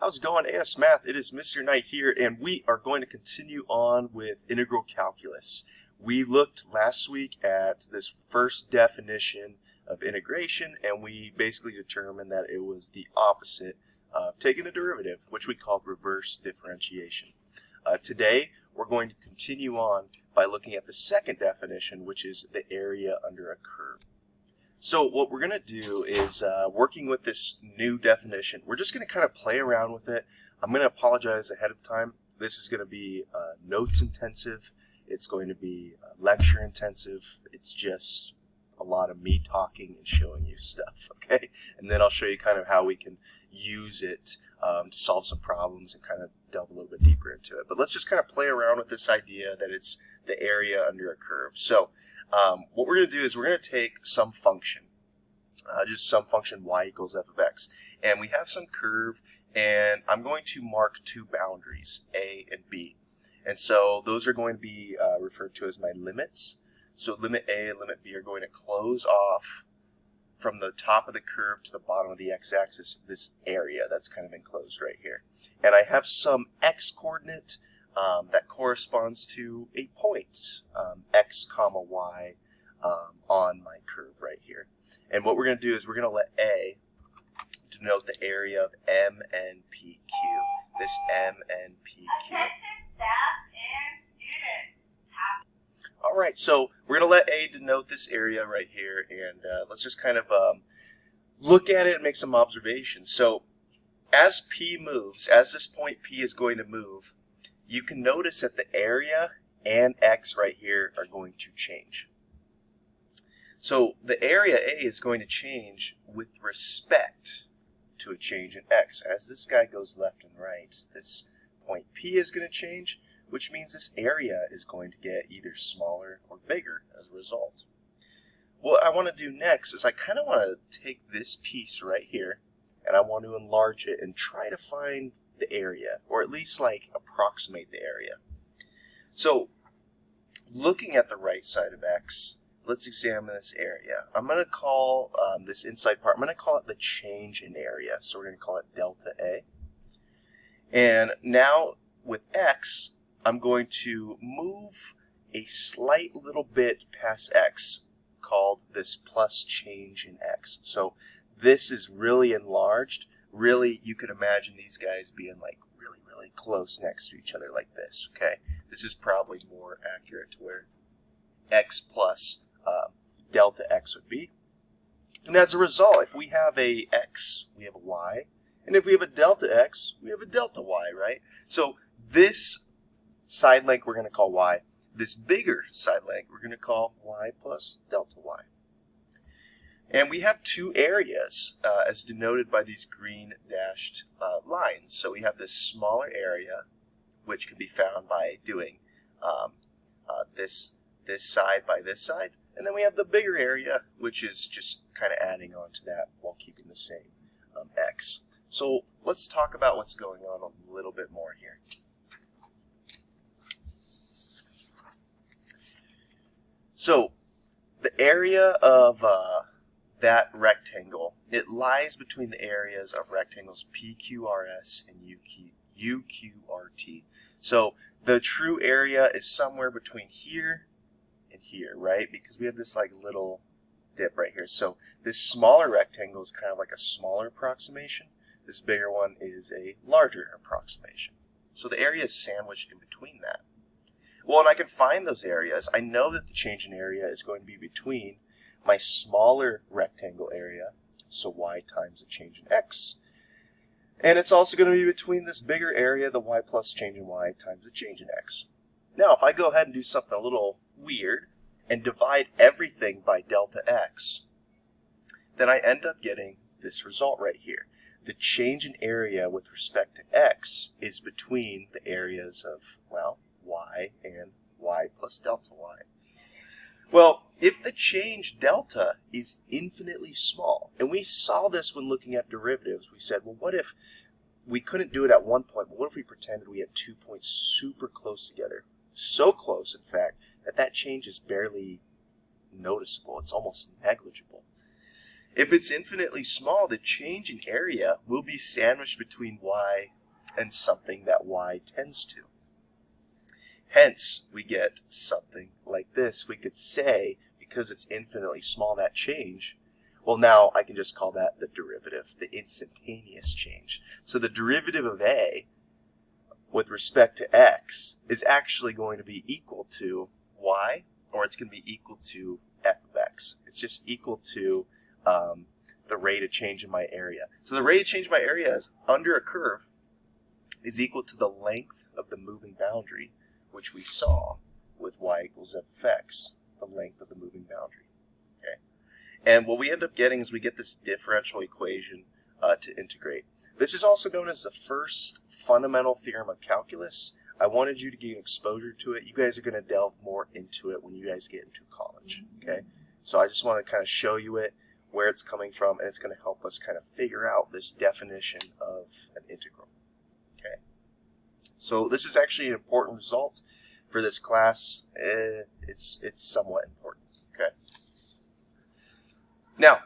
How's it going, AS Math? It is Mr. Knight here, and we are going to continue on with integral calculus. We looked last week at this first definition of integration, and we basically determined that it was the opposite of taking the derivative, which we called reverse differentiation. Today, we're going to continue on by looking at the second definition, which is the area under a curve. So what we're going to do is, working with this new definition, we're just going to kind of play around with it. I'm going to apologize ahead of time. This is going to be notes intensive. It's going to be lecture intensive. It's just a lot of me talking and showing you stuff, okay? And then I'll show you kind of how we can use it to solve some problems and kind of delve a little bit deeper into it. But let's just kind of play around with this idea that it's the area under a curve. So what we're going to do is we're going to take some function, just some function y equals f of x, and we have some curve, and I'm going to mark two boundaries, a and b, and so those are going to be referred to as my limits. So limit a and limit b are going to close off from the top of the curve to the bottom of the x-axis, this area that's kind of enclosed right here, and I have some x coordinate that corresponds to a point, x comma y, on my curve right here. And what we're going to do is we're going to let A denote the area of M and PQ. This M and PQ. Alright, so we're going to let A denote this area right here, and let's just kind of look at it and make some observations. So as P moves, as this point P is going to move, you can notice that the area and x right here are going to change. So the area A is going to change with respect to a change in x. As this guy goes left and right, this point P is going to change, which means this area is going to get either smaller or bigger as a result. What I want to do next is I kind of want to take this piece right here, and I want to enlarge it and try to find the area, or at least like approximate the area. So looking at the right side of x, let's examine this area. I'm going to call this inside part, I'm going to call it the change in area. So we're going to call it delta A. And now with x, I'm going to move a slight little bit past x, called this plus change in x. So this is really enlarged. Really, you could imagine these guys being like really, really close next to each other like this, okay? This is probably more accurate to where x plus delta x would be. And as a result, if we have a x, we have a y. And if we have a delta x, we have a delta y, right? So this side length we're going to call y. This bigger side length we're going to call y plus delta y. And we have two areas as denoted by these green dashed lines. So we have this smaller area, which can be found by doing this side by this side. And then we have the bigger area, which is just kind of adding on to that while keeping the same x. So let's talk about what's going on a little bit more here. So the area of that rectangle, it lies between the areas of rectangles PQRS and UQRT. So the true area is somewhere between here and here, right? Because we have this like little dip right here. So this smaller rectangle is kind of like a smaller approximation. This bigger one is a larger approximation. So the area is sandwiched in between that. Well, and I can find those areas. I know that the change in area is going to be between my smaller rectangle area, so y times the change in x, and it's also going to be between this bigger area, the y plus change in y times the change in x. Now, if I go ahead and do something a little weird and divide everything by delta x, then I end up getting this result right here. The change in area with respect to x is between the areas of, well, y and y plus delta y. Well, if the change delta is infinitely small, and we saw this when looking at derivatives, we said, well, what if we couldn't do it at one point, but what if we pretended we had 2 points super close together? So close, in fact, that that change is barely noticeable. It's almost negligible. If it's infinitely small, the change in area will be sandwiched between y and something that y tends to. Hence, we get something like this. We could say, because it's infinitely small, that change, well, now I can just call that the derivative, the instantaneous change. So the derivative of a with respect to x is actually going to be equal to y, or it's going to be equal to f of x. It's just equal to the rate of change in my area. So the rate of change in my area is under a curve is equal to the length of the moving boundary, which we saw with y equals f of x, the length of the moving boundary. Okay, and what we end up getting is we get this differential equation to integrate. This is also known as the first fundamental theorem of calculus. I wanted you to get exposure to it. You guys are going to delve more into it when you guys get into college. Okay, so I just want to kind of show you it, where it's coming from, and it's going to help us kind of figure out this definition of an integral. Okay, so this is actually an important result for this class. It's somewhat important. Okay, now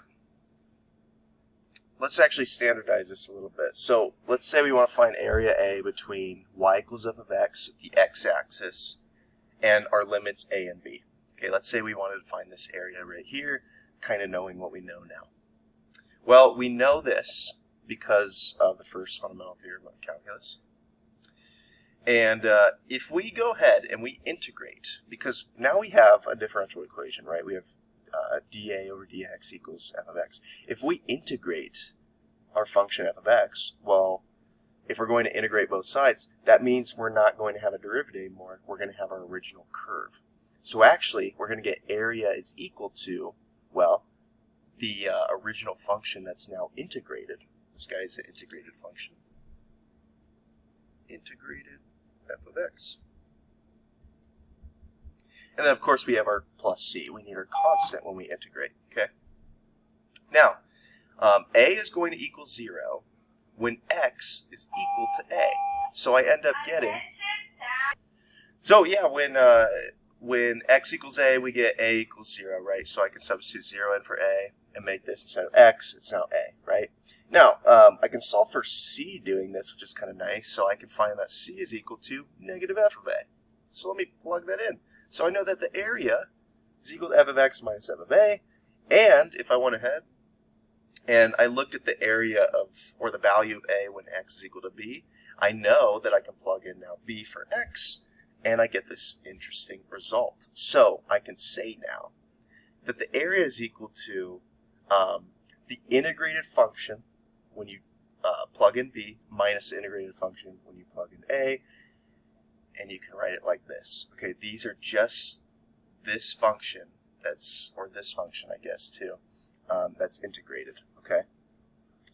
let's actually standardize this a little bit. So let's say we want to find area A between y equals f of x, the x-axis, and our limits a and b. Okay, let's say we wanted to find this area right here, kind of knowing what we know now. Well, we know this because of the first fundamental theorem of calculus. And if we go ahead and we integrate, because now we have a differential equation, right? We have dA over dx equals f of x. If we integrate our function f of x, well, if we're going to integrate both sides, that means we're not going to have a derivative anymore. We're going to have our original curve. So actually, we're going to get area is equal to, well, the original function that's now integrated. This guy is an integrated function. Integrated f of x. And then, of course, we have our plus c. We need our constant when we integrate. Okay. Now, a is going to equal 0 when x is equal to a. So I end up getting. So yeah, when x equals a, we get a equals 0, right? So I can substitute 0 in for a and make this instead of x, it's now a, right? Now, I can solve for c doing this, which is kind of nice. So I can find that c is equal to negative f of a. So let me plug that in. So I know that the area is equal to f of x minus f of a. And if I went ahead and I looked at the area of, or the value of a when x is equal to b, I know that I can plug in now b for x, and I get this interesting result. So I can say now that the area is equal to the integrated function when you plug in b minus the integrated function when you plug in a, and you can write it like this. Okay, these are just this function that's, or this function I guess too, that's integrated. Okay,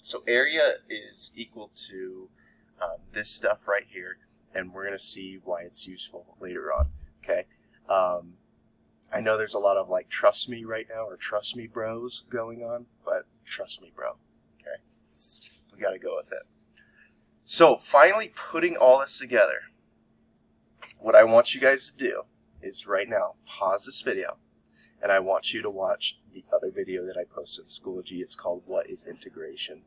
so area is equal to this stuff right here, and we're going to see why it's useful later on. Okay, I know there's a lot of like trust me right now or trust me bros going on, but trust me bro. Okay, we got to go with it. So finally putting all this together, what I want you guys to do is right now pause this video, and I want you to watch the other video that I posted in Schoology. It's called What is Integration?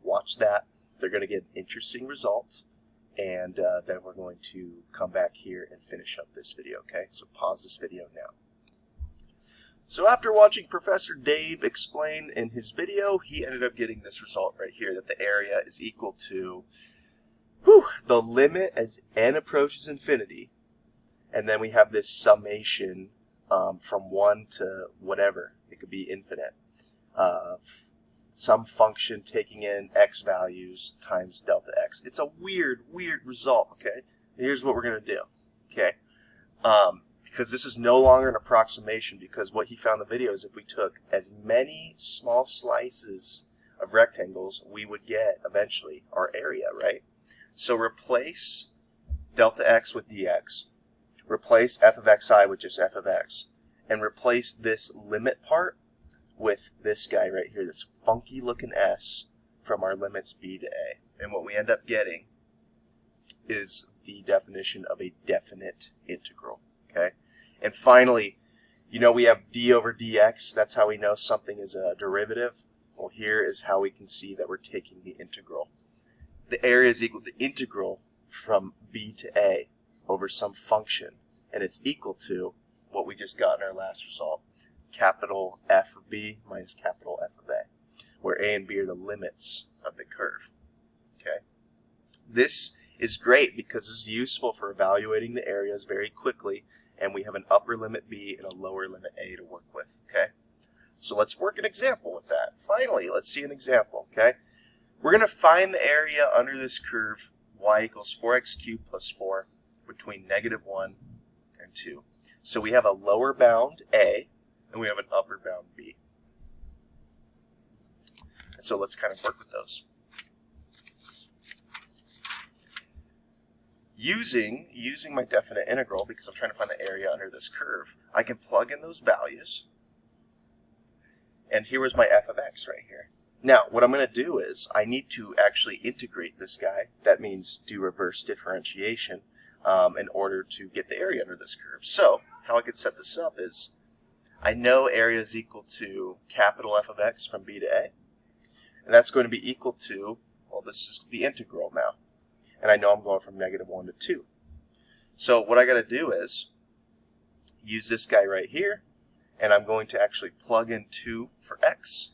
Watch that. They're going to get an interesting result, and then we're going to come back here and finish up this video, okay? So pause this video now. So after watching Professor Dave explain in his video, he ended up getting this result right here, that the area is equal to the limit as n approaches infinity, and then we have this summation from 1 to whatever. It could be infinite. Some function taking in x values times delta x. It's a weird result, okay? Here's what we're going to do, okay? Because this is no longer an approximation, because what he found in the video is if we took as many small slices of rectangles, we would get eventually our area, right? So replace delta x with dx, replace f of xi with just f of x, and replace this limit part with this guy right here, this funky looking s from our limits b to a. And what we end up getting is the definition of a definite integral, okay? And finally, You know we have d over dx. That's how we know something is a derivative. Well, here is how we can see that we're taking the integral. The area is equal to integral from b to a over some function, and it's equal to what we just got in our last result, capital F of b minus capital F of a, where a and b are the limits of the curve. Okay, this is great because it's useful for evaluating the areas very quickly, and we have an upper limit b and a lower limit a to work with. Okay, so let's work an example with that. Finally, let's see an example. Okay, we're going to find the area under this curve y equals 4x cubed plus 4 between -1 and 2. So we have a lower bound a, and we have an upper bound b. And so let's kind of work with those. Using my definite integral, because I'm trying to find the area under this curve, I can plug in those values. And here was my f of x right here. Now, what I'm going to do is I need to actually integrate this guy. That means do reverse differentiation in order to get the area under this curve. So how I could set this up is I know area is equal to capital F of x from b to a. And that's going to be equal to, well, this is the integral now. And I know I'm going from -1 to 2. So what I got to do is use this guy right here, and I'm going to actually plug in 2 for x,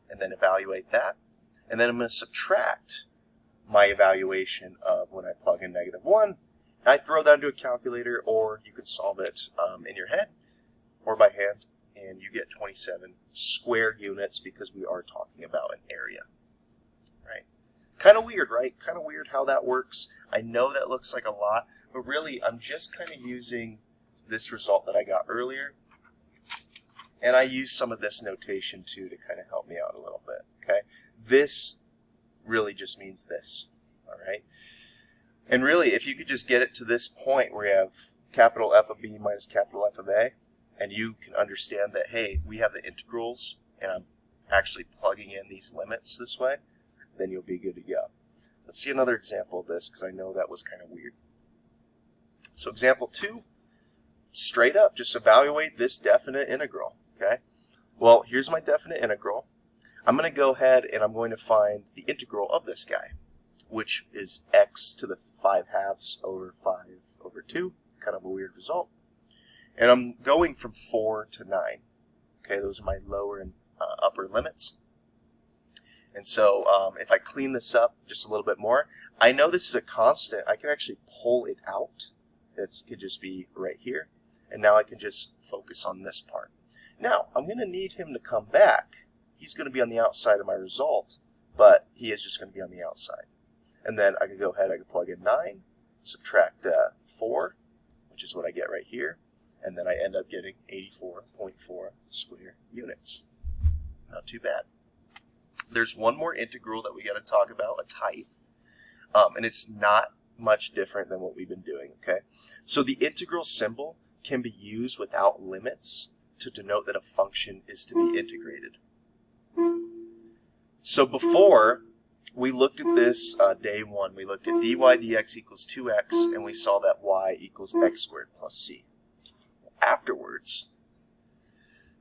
and then evaluate that. And then I'm going to subtract my evaluation of when I plug in -1. And I throw that into a calculator, or you could solve it in your head or by hand, and you get 27 square units because we are talking about an area. Right? Kind of weird, right? Kind of weird how that works. I know that looks like a lot, but really I'm just kind of using this result that I got earlier, and I use some of this notation too to kind of help me out a little bit. Okay, this really just means this. All right, and really, if you could just get it to this point where you have capital F of b minus capital F of a, and you can understand that, hey, we have the integrals, and I'm actually plugging in these limits this way, then you'll be good to go. Let's see another example of this, because I know that was kind of weird. So example 2, straight up, just evaluate this definite integral. Okay, well, here's my definite integral. I'm going to go ahead and I'm going to find the integral of this guy, which is x to the 5/2 over 5 over 2, kind of a weird result. And I'm going from 4 to 9. Okay, those are my lower and upper limits. And so if I clean this up just a little bit more, I know this is a constant. I can actually pull it out. It could just be right here. And now I can just focus on this part. Now, I'm going to need him to come back. He's going to be on the outside of my result, but he is just going to be on the outside. And then I can go ahead, I can plug in 9, subtract 4, which is what I get right here, and then I end up getting 84.4 square units. Not too bad. There's one more integral that we got to talk about, a type, and it's not much different than what we've been doing. Okay, so the integral symbol can be used without limits to denote that a function is to be integrated. So before, we looked at this day 1. We looked at dy dx equals 2x, and we saw that y equals x squared plus c. Afterwards,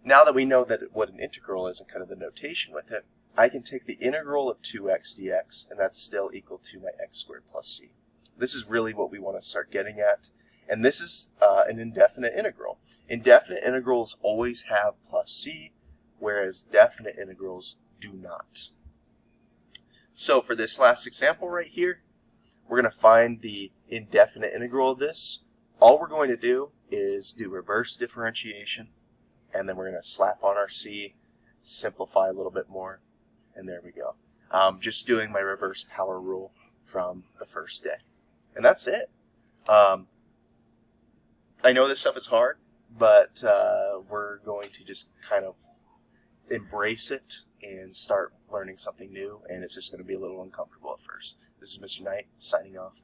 now that we know that what an integral is and kind of the notation with it, I can take the integral of 2x dx, and that's still equal to my x squared plus c. This is really what we want to start getting at. And this is an indefinite integral. Indefinite integrals always have plus c, whereas definite integrals do not. So for this last example right here, we're going to find the indefinite integral of this. All we're going to do is do reverse differentiation, and then we're going to slap on our c, simplify a little bit more, and there we go. Just doing my reverse power rule from the first day. And that's it. I know this stuff is hard, but we're going to just kind of embrace it and start learning something new, and it's just going to be a little uncomfortable at first. This is Mr. Knight signing off.